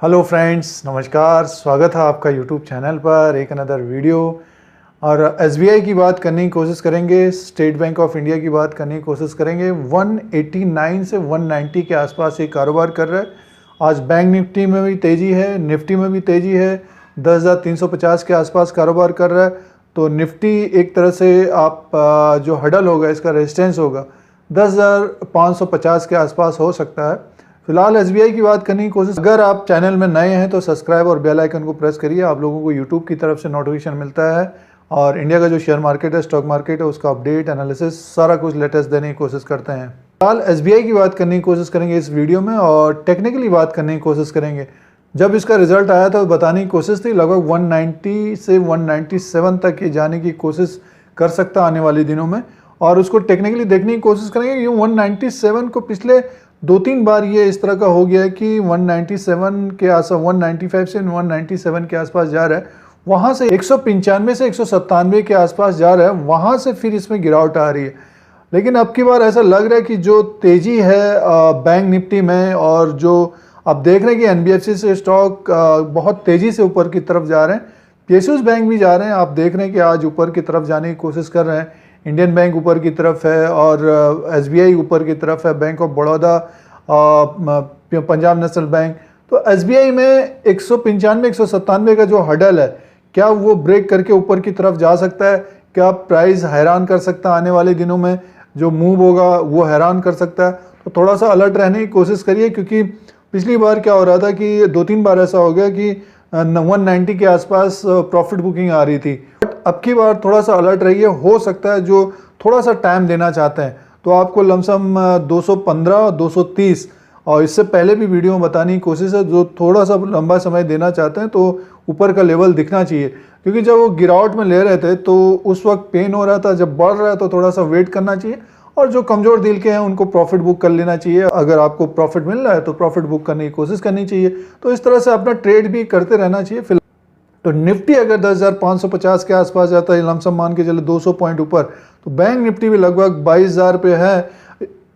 Hello friends, नमस्कार। स्वागत है आपका यूट्यूब चैनल पर एक अनदर वीडियो। और एसबीआई की बात करने की कोशिश करेंगे, स्टेट बैंक ऑफ इंडिया की बात करने की कोशिश करेंगे। 189 से 190 के आसपास ये कारोबार कर रहा है। आज बैंक निफ्टी में भी तेज़ी है, निफ्टी में भी तेज़ी है। 10,350 के आसपास कारोबार कर रहा है। तो निफ्टी एक तरह से आप जो हडल होगा, इसका रेजिस्टेंस होगा 10,550 के आसपास हो सकता है। फिलहाल एसबीआई की बात करने की कोशिश। अगर आप चैनल में नए हैं तो सब्सक्राइब और बेल आइकन को प्रेस करिए। आप लोगों को यूट्यूब की तरफ से नोटिफिकेशन मिलता है और इंडिया का जो शेयर मार्केट है, स्टॉक मार्केट है, उसका अपडेट एनालिसिस सारा कुछ लेटेस्ट देने की कोशिश करते हैं। फिलहाल एसबीआई की बात करने की कोशिश करेंगे इस वीडियो में और टेक्निकली बात करने की कोशिश करेंगे। जब इसका रिजल्ट आया था बताने की कोशिश थी, लगभग 190 से 197 तक ये जाने की कोशिश कर सकता आने वाले दिनों में, और उसको टेक्निकली देखने की कोशिश करेंगे। ये 197 को पिछले 2-3 बार ये इस तरह का हो गया है कि 197 के आसपास, 195 से 197 के आसपास जा रहा है, वहाँ से 195 से 197 के आसपास जा रहा है, वहाँ से फिर इसमें गिरावट आ रही है। लेकिन अब की बार ऐसा लग रहा है कि जो तेज़ी है बैंक निफ्टी में, और जो आप देख रहे हैं कि एनबीएफसी से स्टॉक बहुत तेज़ी से ऊपर की तरफ जा रहे हैं, पीएसयूज बैंक भी जा रहे हैं। आप देख रहे हैं कि आज ऊपर की तरफ जाने की कोशिश कर रहे हैं। इंडियन बैंक ऊपर की तरफ है और एसबीआई ऊपर की तरफ है, bank of Baroda, Punjab national bank. तो एसबीआई में 195 197 का जो हडल है, क्या वो ब्रेक करके ऊपर की तरफ जा सकता है? क्या प्राइस हैरान कर सकता है? आने वाले दिनों में जो मूव होगा वो हैरान कर सकता है। तो थोड़ा सा अलर्ट रहने की कोशिश करिए, क्योंकि पिछली बार क्या हो रहा था कि 2-3 बार ऐसा हो गया कि 190 के आसपास प्रॉफिट बुकिंग आ रही थी। बट अब की बार थोड़ा सा अलर्ट रहिए। हो सकता है जो थोड़ा सा टाइम देना चाहते हैं तो आपको लमसम 215 230, और इससे पहले भी वीडियो में बताने की कोशिश है, जो थोड़ा सा लंबा समय देना चाहते हैं तो ऊपर का लेवल दिखना चाहिए। क्योंकि जब वो गिरावट में ले रहे थे तो उस वक्त पेन हो रहा था, जब बढ़ रहा है तो थोड़ा सा वेट करना चाहिए, और जो कमज़ोर दिल के हैं उनको प्रॉफिट बुक कर लेना चाहिए। अगर आपको प्रॉफिट मिल रहा है तो प्रॉफिट बुक करने की कोशिश करनी चाहिए। तो इस तरह से अपना ट्रेड भी करते रहना चाहिए। फिलहाल तो निफ्टी अगर 10,550 के आसपास जाता है, लमसम मान के चले 200 पॉइंट ऊपर, तो बैंक निफ्टी भी लगभग 22,000 पे है।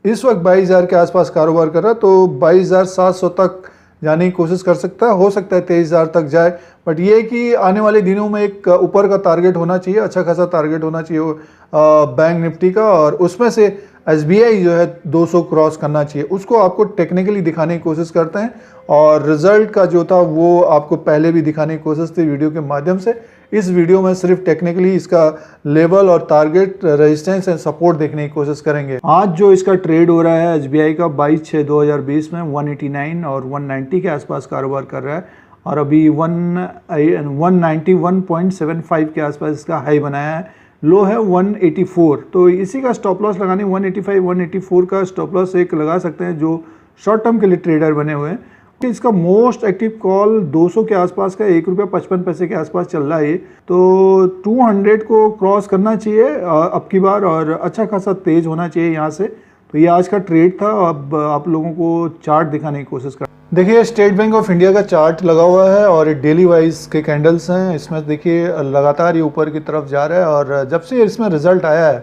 इस वक्त 22,000 के आसपास कारोबार कर रहा है, तो 22,700 तक जाने की कोशिश कर सकता है। हो सकता है 23,000 तक जाए। बट ये कि आने वाले दिनों में एक ऊपर का टारगेट होना चाहिए, अच्छा खासा टारगेट होना चाहिए बैंक निफ्टी का, और उसमें से एसबीआई जो है 200 क्रॉस करना चाहिए। उसको आपको टेक्निकली दिखाने की कोशिश करते हैं, और रिजल्ट का जो था वो आपको पहले भी दिखाने की कोशिश थी वीडियो के माध्यम से। इस वीडियो में सिर्फ टेक्निकली इसका लेवल और टारगेट, रेजिस्टेंस एंड सपोर्ट देखने की कोशिश करेंगे। आज जो इसका ट्रेड हो रहा है एसबीआई का 22/6/2020 में 189 और 190 के आसपास कारोबार कर रहा है, और अभी 191.75 के आसपास इसका हाई बनाया है। लो है 184, तो इसी का स्टॉप लॉस लगाने 185 184 का स्टॉप लॉस एक लगा सकते हैं जो शॉर्ट टर्म के लिए ट्रेडर बने हुए हैं। इसका मोस्ट एक्टिव कॉल 200 के आसपास का, ₹1.55 के आसपास चल रहा है। तो 200 को क्रॉस करना चाहिए अब की बार, और अच्छा खासा तेज होना चाहिए यहाँ से। तो ये आज का ट्रेड था। अब आप लोगों को चार्ट दिखाने की कोशिश कर। देखिए, स्टेट बैंक ऑफ इंडिया का चार्ट लगा हुआ है और डेली वाइज के कैंडल्स हैं। इसमें देखिए लगातार ये ऊपर की तरफ जा रहा है, और जब से इसमें रिजल्ट आया है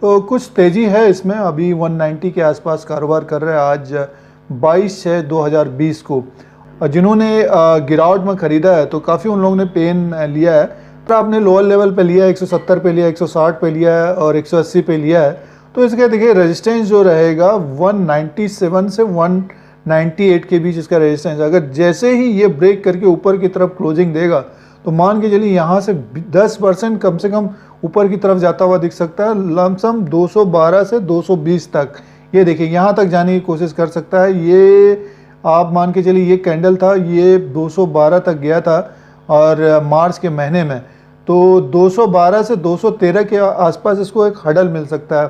तो कुछ तेज़ी है इसमें। अभी 190 के आसपास कारोबार कर रहा है आज 22/6/2020 को। जिन्होंने गिरावट में ख़रीदा है तो काफ़ी उन लोगों ने पेन लिया है। तो आपने लोअर लेवल पे लिया है, 170 पे लिया, 160 पे लिया है और 180 पे लिया है। तो इसका देखिए रेजिस्टेंस जो रहेगा 197 से 198 के बीच इसका रेजिस्टेंस। अगर जैसे ही ये ब्रेक करके ऊपर की तरफ क्लोजिंग देगा तो मान के चलिए यहाँ से 10% कम से कम ऊपर की तरफ जाता हुआ दिख सकता है, लमसम 212 से 220 तक। ये देखिए यहाँ तक जाने की कोशिश कर सकता है। ये आप मान के चलिए ये कैंडल था, ये 212 तक गया था और मार्च के महीने में। तो 212 से 213 के आसपास इसको एक हडल मिल सकता है।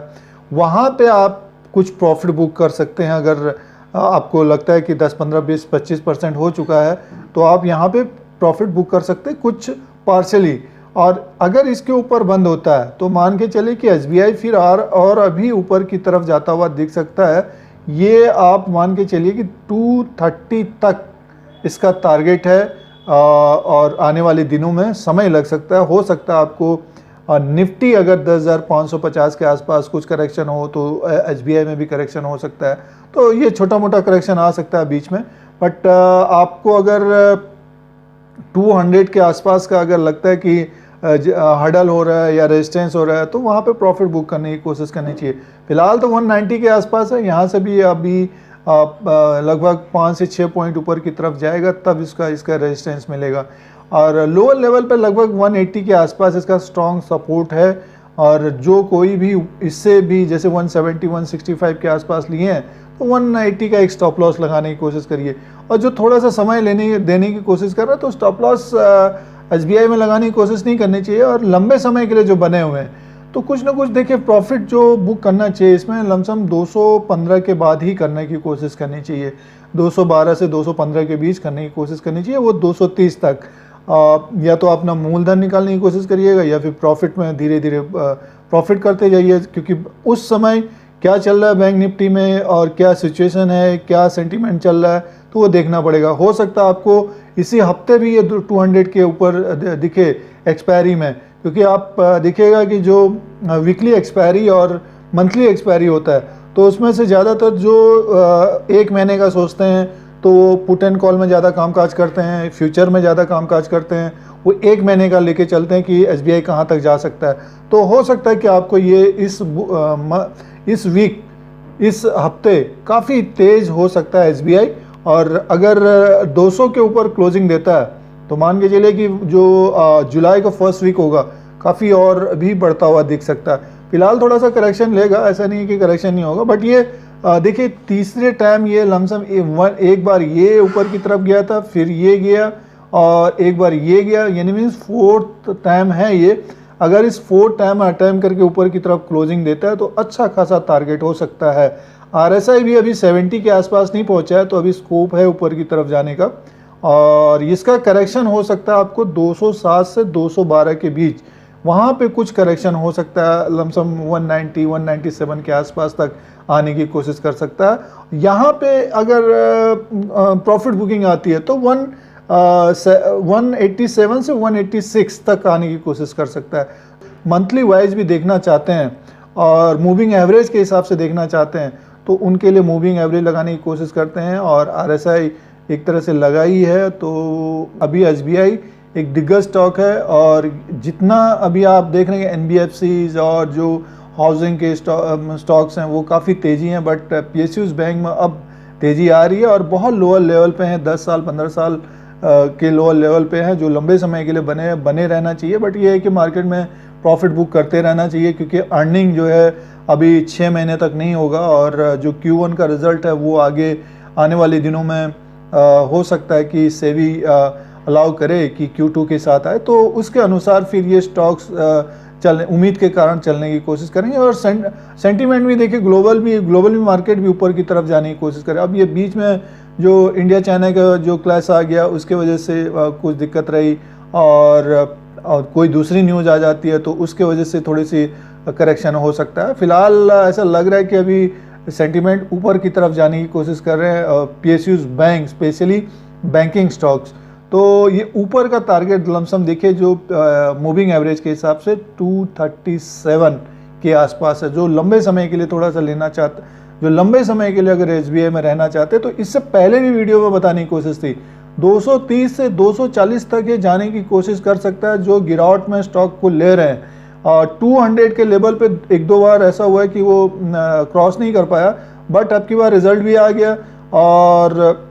वहाँ पे आप कुछ प्रॉफिट बुक कर सकते हैं। अगर आपको लगता है कि 10, 15, 20, 25% हो चुका है तो आप यहाँ पे प्रॉफिट बुक कर सकते हैं कुछ पार्शली। और अगर इसके ऊपर बंद होता है तो मान के चलिए कि एसबीआई फिर और अभी ऊपर की तरफ जाता हुआ दिख सकता है। ये आप मान के चलिए कि 230 तक इसका टारगेट है, और आने वाले दिनों में समय लग सकता है। हो सकता है आपको निफ्टी अगर 10,550 के आसपास कुछ करेक्शन हो तो एसबीआई में भी करेक्शन हो सकता है। तो ये छोटा मोटा करेक्शन आ सकता है बीच में। बट आपको अगर 200 के आसपास का अगर लगता है कि हडल हो रहा है या रेजिस्टेंस हो रहा है, तो वहाँ पे प्रॉफिट बुक करने की कोशिश करनी चाहिए। फिलहाल तो 190 के आसपास है, यहाँ से भी अभी लगभग 5 से 6 पॉइंट ऊपर की तरफ जाएगा, तब इसका रेजिस्टेंस मिलेगा। और लोअर लेवल पे लगभग 180 के आसपास इसका स्ट्रॉन्ग सपोर्ट है। और जो कोई भी इससे भी जैसे 170 165 के आसपास लिए हैं, तो 180 का एक स्टॉप लॉस लगाने की कोशिश करिए। और जो थोड़ा सा समय देने की कोशिश कर रहा है, तो स्टॉप लॉस SBI में लगाने की कोशिश नहीं करनी चाहिए। और लंबे समय के लिए जो बने हुए हैं, तो कुछ ना कुछ देखिए प्रॉफिट जो बुक करना चाहिए, इसमें लमसम 215 के बाद ही करने की कोशिश करनी चाहिए। 212 से 215 के बीच करने की कोशिश करनी चाहिए, वो 230 तक या तो अपना मूलधन निकालने की कोशिश करिएगा या फिर प्रॉफिट में धीरे धीरे प्रॉफिट करते जाइए। क्योंकि उस समय क्या चल रहा है बैंक निफ्टी में और क्या सिचुएशन है, क्या सेंटीमेंट चल रहा है, तो वो देखना पड़ेगा। हो सकता है आपको इसी हफ्ते भी ये 200 के ऊपर दिखे एक्सपायरी में, क्योंकि आप दिखेगा कि जो वीकली एक्सपायरी और मंथली एक्सपायरी होता है, तो उसमें से ज़्यादातर जो 1 महीने का सोचते हैं, तो वो पुट एंड कॉल में ज़्यादा कामकाज करते हैं, फ्यूचर में ज़्यादा कामकाज करते हैं। वो 1 महीने का लेके चलते हैं कि SBI कहाँ तक जा सकता है। तो हो सकता है कि आपको ये इस वीक, इस हफ्ते काफ़ी तेज़ हो सकता है SBI। और अगर 200 के ऊपर क्लोजिंग देता है, तो मान के चलिए कि जो जुलाई का फर्स्ट वीक होगा, काफ़ी और भी बढ़ता हुआ दिख सकता है। फिलहाल थोड़ा सा करेक्शन लेगा, ऐसा नहीं है कि करेक्शन नहीं होगा, बट ये देखिए तीसरे टाइम ये लमसम एक बार ये ऊपर की तरफ गया था, फिर ये गया और एक बार ये गया, यानी मीन्स 4th टाइम है ये। अगर इस 4th टाइम अटेम्प्ट करके ऊपर की तरफ क्लोजिंग देता है, तो अच्छा खासा टारगेट हो सकता है। RSI भी अभी 70 के आसपास नहीं पहुंचा है, तो अभी स्कोप है ऊपर की तरफ जाने का। और इसका करेक्शन हो सकता है आपको 207 से 212 के बीच, वहाँ पे कुछ करेक्शन हो सकता है। लमसम 190 197 के आसपास तक आने की कोशिश कर सकता है। यहाँ पे अगर प्रॉफिट बुकिंग आती है, तो 187 से 186 तक आने की कोशिश कर सकता है। मंथली वाइज भी देखना चाहते हैं और मूविंग एवरेज के हिसाब से देखना चाहते हैं, तो उनके लिए मूविंग एवरेज लगाने की कोशिश करते हैं। और RSI एक तरह से लगाई है, तो अभी SBI एक दिग्गज स्टॉक है। और जितना अभी आप देख रहे हैं NBFCs और जो हाउसिंग के स्टॉक्स हैं, वो काफ़ी तेज़ी हैं, बट PSUs बैंक में अब तेज़ी आ रही है और बहुत लोअर लेवल पे हैं, 10 साल 15 साल के लोअर लेवल पे हैं, जो लंबे समय के लिए बने रहना चाहिए। बट ये है कि मार्केट में प्रॉफिट बुक करते रहना चाहिए, क्योंकि अर्निंग जो है अभी 6 महीने तक नहीं होगा। और जो Q1 का रिजल्ट है, वो आगे आने वाले दिनों में हो सकता है कि सेबी अलाउ करे कि Q2 के साथ आए, तो उसके अनुसार फिर ये स्टॉक्स उम्मीद के कारण चलने की कोशिश करेंगे। और सेंटीमेंट भी देखिए, ग्लोबल मार्केट भी ऊपर की तरफ जाने की कोशिश करे। अब ये बीच में जो इंडिया चाइना का जो क्लैश आ गया, उसके वजह से कुछ दिक्कत रही, और कोई दूसरी न्यूज़ आ जाती है, तो उसके वजह से थोड़ी सी करेक्शन हो सकता है। फिलहाल ऐसा लग रहा है कि अभी सेंटीमेंट ऊपर की तरफ जाने की कोशिश कर रहे हैं PSUs bank, specially banking stocks. तो ये ऊपर का टारगेट लमसम देखिए, जो मूविंग एवरेज के हिसाब से 237 के आसपास है, जो लंबे समय के लिए थोड़ा सा लेना चाहते, जो लंबे समय के लिए अगर SBI में रहना चाहते, तो इससे पहले भी वीडियो में बताने की कोशिश थी, 230 से 240 तक ये जाने की कोशिश कर सकता है, जो गिरावट में स्टॉक को ले रहे हैं। और 200 के लेवल पे 1-2 बार ऐसा हुआ है कि वो क्रॉस नहीं कर पाया, बट अब की बार रिजल्ट भी आ गया और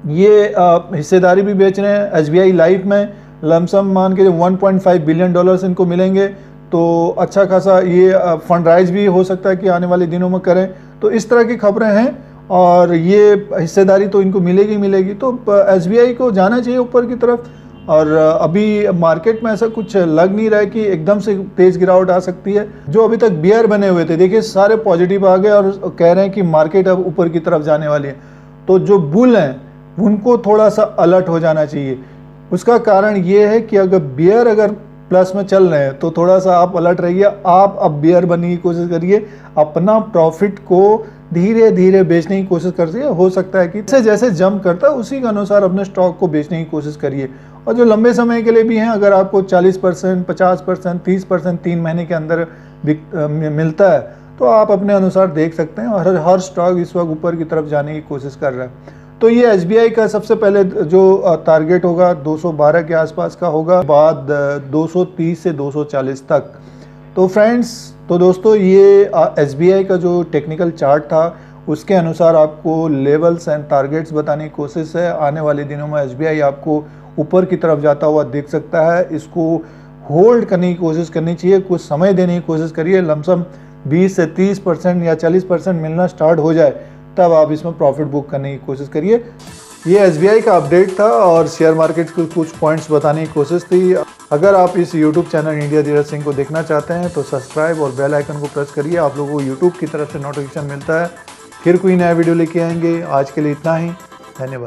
ये हिस्सेदारी भी बेच रहे हैं SBI लाइफ में। लमसम मान के $1.5 बिलियन इनको मिलेंगे, तो अच्छा खासा ये फंड राइज भी हो सकता है कि आने वाले दिनों में करें। तो इस तरह की खबरें हैं और ये हिस्सेदारी तो इनको मिलेगी। तो SBI को जाना चाहिए ऊपर की तरफ। और अभी मार्केट में ऐसा कुछ लग नहीं रहा है कि एकदम से तेज गिरावट आ सकती है। जो अभी तक बियर बने हुए थे, देखिए सारे पॉजिटिव आ गए और कह रहे हैं कि मार्केट अब ऊपर की तरफ जाने वाली है। तो जो बुल हैं, उनको थोड़ा सा अलर्ट हो जाना चाहिए। उसका कारण ये है कि अगर प्लस में चल रहे हैं, तो थोड़ा सा आप अलर्ट रहिए। आप अब बियर बनने की कोशिश करिए, अपना प्रॉफिट को धीरे धीरे बेचने की कोशिश करिए। हो सकता है कि जैसे जंप करता है, उसी के अनुसार अपने स्टॉक को बेचने की कोशिश करिए। और जो लंबे समय के लिए भी हैं, अगर आपको 40%, 50%, 30% 3 महीने के अंदर मिलता है, तो आप अपने अनुसार देख सकते हैं। और हर स्टॉक इस वक्त ऊपर की तरफ जाने की कोशिश कर रहा है। तो ये एसबीआई का सबसे पहले जो टारगेट होगा 212 के आसपास का होगा, बाद 230 से 240 तक। तो फ्रेंड्स, तो दोस्तों ये एसबीआई का जो टेक्निकल चार्ट था उसके अनुसार आपको लेवल्स एंड टारगेट्स बताने की कोशिश है। आने वाले दिनों में एसबीआई आपको ऊपर की तरफ जाता हुआ दिख सकता है। इसको होल्ड करने की कोशिश करनी चाहिए, कुछ समय देने की कोशिश करिए। लमसम 20 से 30% या 40% मिलना स्टार्ट हो जाए तब आप इसमें प्रॉफिट बुक करने की कोशिश करिए। ये एसबीआई का अपडेट था और शेयर मार्केट के कुछ पॉइंट्स बताने की कोशिश थी। अगर आप इस YouTube channel India Dheeraj Singh को देखना चाहते हैं तो सब्सक्राइब और बेल आइकन को प्रेस करिए। आप लोगों को यूट्यूब की तरफ से नोटिफिकेशन मिलता है। फिर कोई नया वीडियो लेके आएंगे। आज के लिए इतना ही, धन्यवाद।